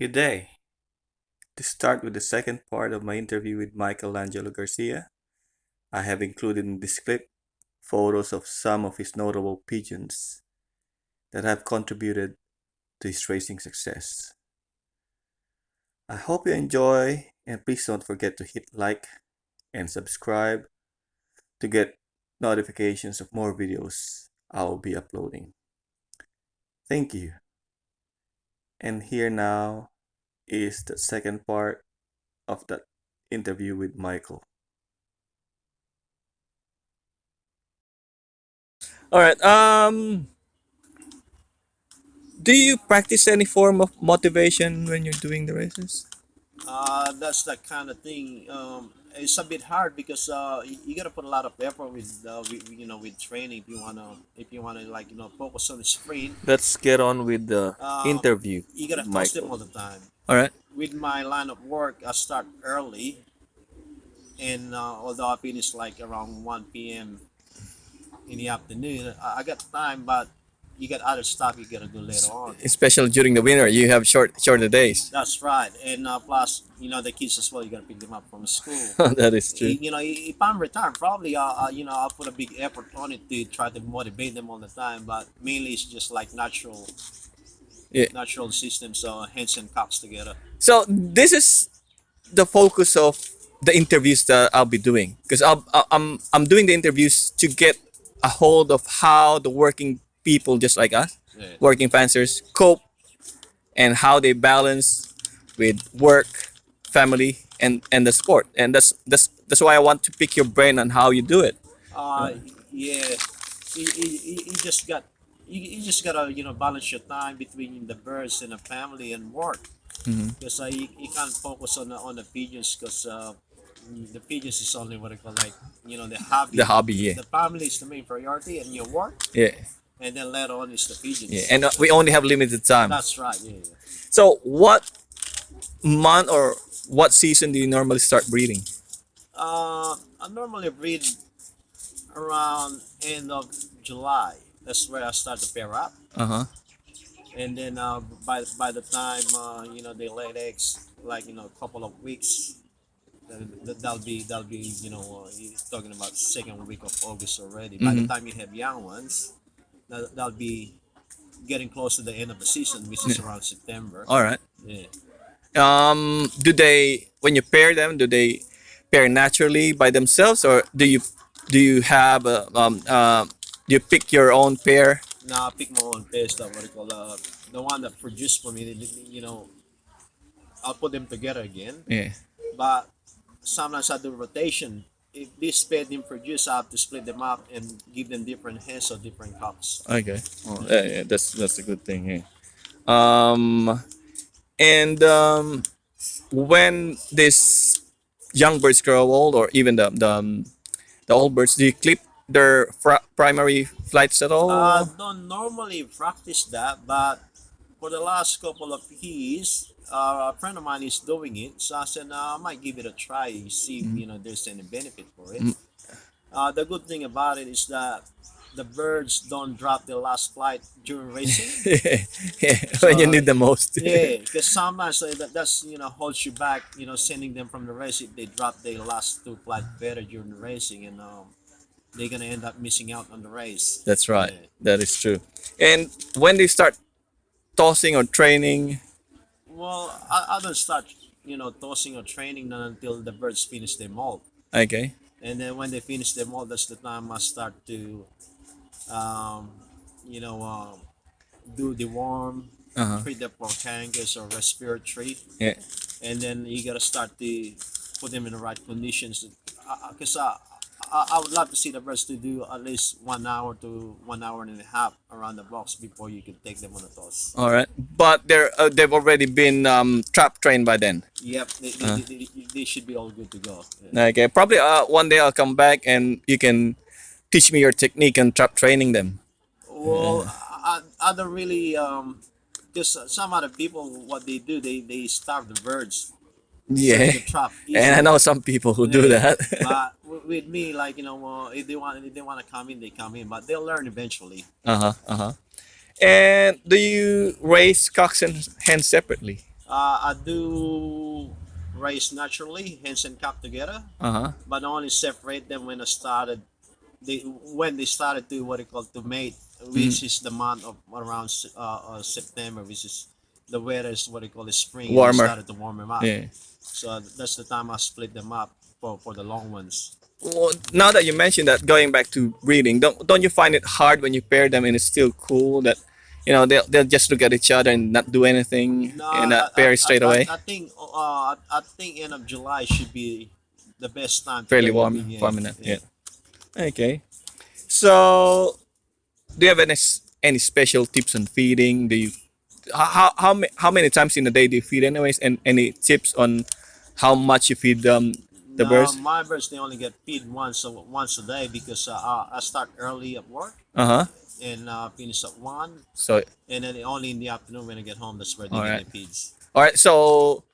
Good day. To start with the second part of my interview with Angelo Garcia, I have included in this clip photos of some of his notable pigeons that have contributed to his racing success. I hope you enjoy, and please don't forget to hit like and subscribe to get notifications of more videos I will be uploading. Thank you. And here now is the second part of that interview with Michael. All right. Do you practice any form of motivation when you're doing the races? That's that kind of thing. It's a bit hard because you gotta put a lot of effort with training if you wanna focus on the sprint. Let's get on with the Uh, interview you with gotta toss them Michael. all the time. All right. With my line of work, I start early, and although I finish like around 1 p.m. in the afternoon, I got time, but you got other stuff you gotta do later on. Especially during the winter, you have shorter days. That's right, and plus the kids as well. You gotta pick them up from school. That is true. If I'm retired, probably I'll put a big effort on it to try to motivate them all the time. But mainly it's just like Yeah. natural systems, so hands and cocks together. So this is the focus of the interviews that I'll be doing because I'm doing the interviews to get a hold of how the working people just like us, Yeah. working fanciers, cope and how they balance with work, family, and the sport. And that's why I want to pick your brain on how you do it. Uh, yeah, you just got you just gotta balance your time between the birds and the family and work. Because you can't focus on the pigeons because the pigeons is only what I call like the The hobby. hobby, yeah, The family is the main priority and your work, yeah, and then later on is the yeah. pigeons. And we only have limited time. That's right. Yeah. Yeah. So what month or what season do you normally start breeding? I normally breed around end of July. That's where I start to pair up, Uh huh. and then by the time they lay eggs, like a couple of weeks. That'll be you're talking about second week of August already. By the Mm-hmm. time you have young ones, that'll be getting close to the end of the season, which is around September. All right. Yeah. Do they when you pair them? Do they pair naturally by themselves, or do you have do you pick your own pair? Now I pick my own pace. That what I call the one that produced for me. I'll put them together again. Yeah. But sometimes I do rotation. If this pair didn't produce, I have to split them up and give them different heads or different cups. Okay. Well, yeah, yeah, that's a good thing. Yeah. And when these young birds grow old, or even the old birds, do you clip their primary flights at I all? don't normally practice that, but for the last couple of years, a friend of mine is doing it. So I said, I might give it a try, see if there's any benefit for it. Mm. The good thing about it is that the birds don't drop their last flight during racing. Yeah, when you So need the most. yeah, because sometimes that's holds you back. Sending them from the race if they drop their last two flight better during the racing, and they're gonna end up missing out on the race. That's right. Yeah. That is true. And when they start tossing or training, Well, I don't start, tossing or training none until the birds finish their molt. okay. And then when they finish their molt, that's the time I start to, um, you know, um, do the warm, Uh huh. treat them for cankers or respiratory. Yeah. And then you gotta start to put them in the right conditions. Because I would love to see the birds to do at least 1 hour to 1 hour and a half around the box before you can take them on a toss. All right. But they've already been trap trained by then. Yep, Uh, they should be all good to go. Yeah. okay. Probably one day I'll come back and you can teach me your technique on trap training them. Well, I don't really just some other people what they do they starve the birds so they Yeah. can trap And I know easily. some people who do Yeah. that. But with me, like well, if they want to come in, they come in, but they'll learn eventually. Uh huh. Uh huh. And do you raise cocks and hens separately? I do raise naturally, hens and cock together, Uh-huh. but I only separate them when I started. When they started to what they call to mate, Mm. which is the month of around September, which is the weather is what they call the spring, and they Warmer. started to warm them up. Yeah. So that's the time I split them up for the long ones. Well, now that you mentioned that, going back to breeding, don't you find it hard when you pair them and it's still cool that, they'll just look at each other and not do anything No, and pair straight away? I think end of July should be the best time to Fairly pair warm, between, yeah, warm enough. yeah. Yeah. Okay. So, do you have any special tips on feeding? Do you how many times in a day do you feed anyways? And any tips on how much you feed the No, birds? my birds they only get feed once a day because I start early at work Uh huh. and finish at 1, So, and then only in the afternoon when I get home that's where they all get right, their feeds. all right. So,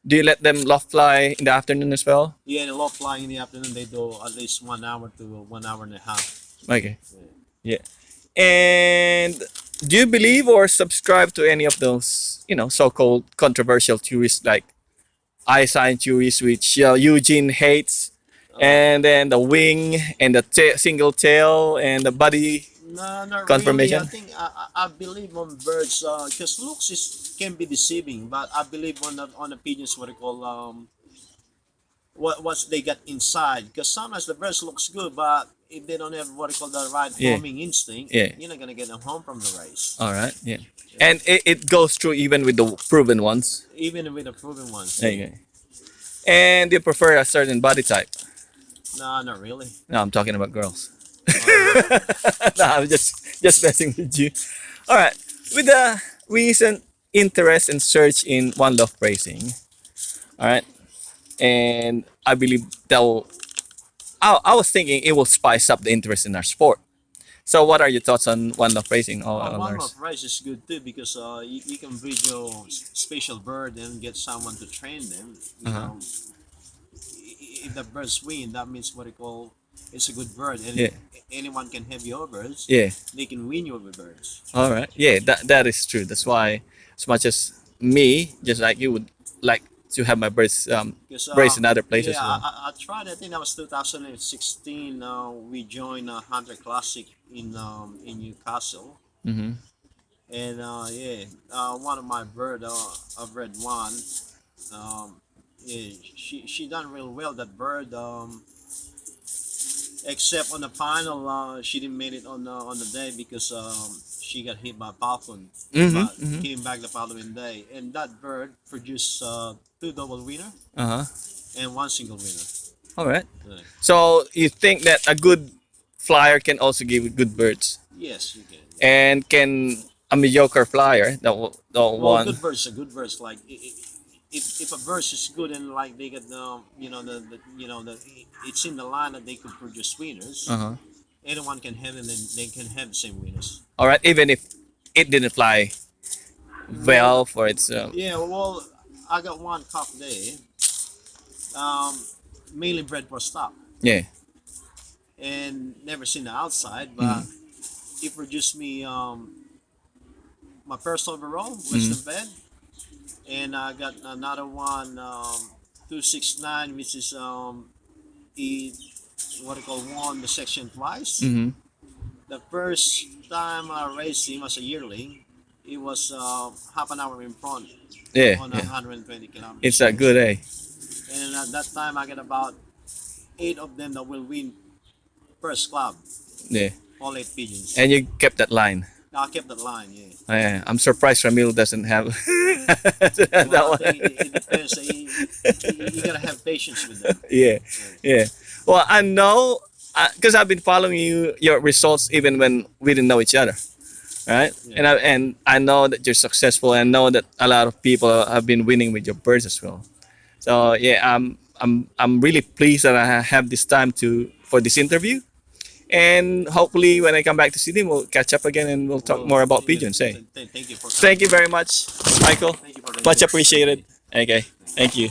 do you let them loft fly in the afternoon as well? Yeah, the low flying in the afternoon they do at least 1 hour to 1 hour and a half. Okay. Yeah. Yeah. And do you believe or subscribe to any of those, so-called controversial theories like eye sign theories, which Eugene hates, Uh, and then the wing and the single tail and the body no, not really. I confirmation? think I believe on birds because looks is can be deceiving, but I believe on the pigeons what they call what they got inside. Because sometimes the birds looks good, but if they don't have what they call the right Yeah. homing instinct, Yeah. you're not gonna get them home from the race. All right. Yeah. And it goes through even with the proven ones. Even with the proven ones. Okay. And you prefer a certain body type? No, not really. No, I'm talking about girls. Uh, No, I'm just messing with you. All right. With the recent interest and surge in one-loft racing, all right, and I believe that will. I was thinking it will spice up the interest in our sport. So, what are your thoughts on one-loft racing, one Lars? of rice is good too because you can breed your special bird and get someone to train them. You Uh-huh. know, if the birds win, that means what they call it's a good bird, and Yeah. if anyone can have your birds, Yeah. they can win your birds. All right. Yeah, that is true. That's why, as much as me, just like you, would like to have my birds Because raised in other places yeah, as well. I tried. I think that was 2016. We joined Hunter Classic in Newcastle, Mm-hmm. and yeah, one of my bird, I've read one. Um, yeah, she done real well. That bird, except on the final, she didn't make it on the day because she got hit by a falcon. Mm-hmm. But Mm-hmm. came back the following day, and that bird produced two double winner Uh huh. and one single winner. All right. Yeah. So you think that a good flyer can also give good birds, Yes, you can. and can a mediocre flyer, the Well, one? good birds. Like if a bird is good and like they get the it's in the line that they could produce winners. Uh huh. Anyone can have it, and they can have the same winners. All right. Even if it didn't fly Well, well for its. yeah. Well, I got one cock there, um, mainly bred for stock, Yeah. and never seen the outside, but Mm-hmm. he produced me my first overall Mm-hmm. Western bed, and I got another one 269, which is he what I call won the section twice. Mm-hmm. The first time I raced him as a yearling, it was half an hour in front Yeah. on Yeah. 120 kilometers. It's a good, eh? And at that time, I got about 8 of them that will win first club, Yeah. all 8 pigeons. And you kept that line. I kept that line, yeah. Yeah, I'm surprised Ramil doesn't have that Well, I one. think it depends. You gotta have patience with them. Yeah, yeah. Well, I know because I've been following your results even when we didn't know each other, right? Yeah. And I know that you're successful, and know that a lot of people have been winning with your birds as well. So yeah, I'm really pleased that I have this time for this interview, and hopefully when I come back to Sydney, we'll catch up again and we'll talk Well, more about yeah, pigeons. Hey, thank you for thank you coming. very much, Michael. Thank you for the Much invitation. appreciated. Okay, thank you.